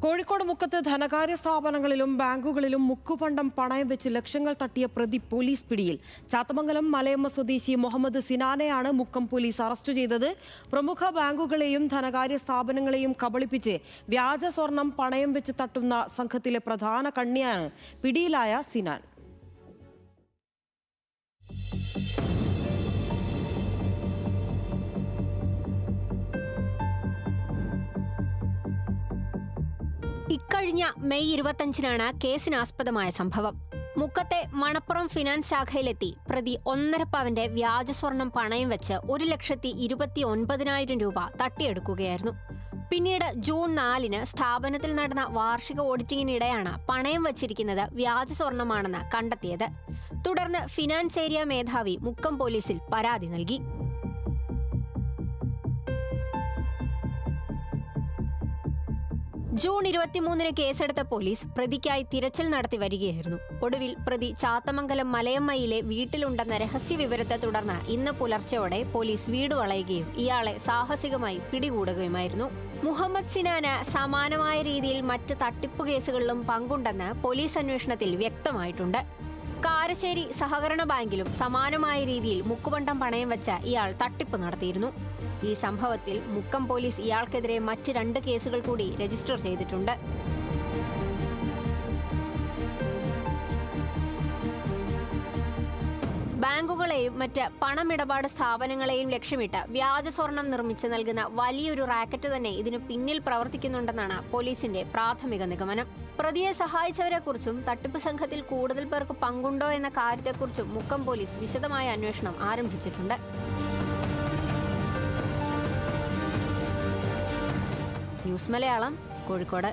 കോഴിക്കോട് മുക്കത്ത് ധനകാര്യ സ്ഥാപനങ്ങളിലും ബാങ്കുകളിലും മുക്കുപണ്ടം പണയം വെച്ച് ലക്ഷങ്ങൾ തട്ടിയ പ്രതി പോലീസ് പിടിയിൽ. ചാത്തമംഗലം മലയമ്മ സ്വദേശി മുഹമ്മദ് സിനാനെയാണ് മുക്കം പോലീസ് അറസ്റ്റ് ചെയ്തത്. പ്രമുഖ ബാങ്കുകളെയും ധനകാര്യ സ്ഥാപനങ്ങളെയും കബളിപ്പിച്ച് വ്യാജ സ്വർണം പണയം വെച്ച് തട്ടുന്ന സംഘത്തിലെ പ്രധാന കണ്ണിയാണ് പിടിയിലായ സിനാൻ. ഇക്കഴിഞ്ഞ മെയ് 25-നാണ് കേസിനാസ്പദമായ സംഭവം. മുക്കത്തെ മണപ്പുറം ഫിനാൻസ് ശാഖയിലെത്തി പ്രതി 1.5 പവന്റെ വ്യാജസ്വർണം പണയം വെച്ച് 1,29,000 രൂപ തട്ടിയെടുക്കുകയായിരുന്നു. പിന്നീട് ജൂൺ 4-ന് സ്ഥാപനത്തിൽ നടന്ന വാർഷിക ഓഡിറ്റിംഗിനിടെയാണ് പണയം വച്ചിരിക്കുന്നത് വ്യാജസ്വർണമാണെന്ന് കണ്ടെത്തിയത്. തുടർന്ന് ഫിനാൻസ് ഏരിയ മേധാവി മുക്കം പോലീസിൽ പരാതി നൽകി. ജൂൺ 23-ന് കേസെടുത്ത പോലീസ് പ്രതിക്കായി തിരച്ചിൽ നടത്തി വരികയായിരുന്നു. ഒടുവിൽ പ്രതി ചാത്തമംഗലം മലയമ്മയിലെ വീട്ടിലുണ്ടെന്ന രഹസ്യ വിവരത്തെ തുടർന്ന് ഇന്ന് പുലർച്ചെയോടെ പോലീസ് വീട് വളയുകയും ഇയാളെ സാഹസികമായി പിടികൂടുകയുമായിരുന്നു. മുഹമ്മദ് സിനാന് സമാനമായ രീതിയിൽ മറ്റ് തട്ടിപ്പു കേസുകളിലും പങ്കുണ്ടെന്ന് പോലീസ് അന്വേഷണത്തിൽ വ്യക്തമായിട്ടുണ്ട്. കാരശ്ശേരി സഹകരണ ബാങ്കിലും സമാനമായ രീതിയിൽ മുക്കുപണ്ടം പണയം വെച്ച ഇയാൾ തട്ടിപ്പ് നടത്തിയിരുന്നു. ഈ സംഭവത്തിൽ മുക്കം പോലീസ് ഇയാൾക്കെതിരെ മറ്റ് 2 കേസുകൾ കൂടി രജിസ്റ്റർ ചെയ്തിട്ടുണ്ട്. ബാങ്കുകളെയും മറ്റ് പണമിടപാട് സ്ഥാപനങ്ങളെയും ലക്ഷ്യമിട്ട് വ്യാജ സ്വർണം നിർമ്മിച്ച് നൽകുന്ന വലിയൊരു റാക്കറ്റ് തന്നെ ഇതിനു പിന്നിൽ പ്രവർത്തിക്കുന്നുണ്ടെന്നാണ് പോലീസിന്റെ പ്രാഥമിക നിഗമനം. പ്രതിയെ സഹായിച്ചവരെക്കുറിച്ചും തട്ടിപ്പ് സംഘത്തിൽ കൂടുതൽ പേർക്ക് പങ്കുണ്ടോ എന്ന കാര്യത്തെക്കുറിച്ചും മുക്കം പോലീസ് വിശദമായ അന്വേഷണം ആരംഭിച്ചിട്ടുണ്ട്. ന്യൂസ് മലയാളം, കോഴിക്കോട്.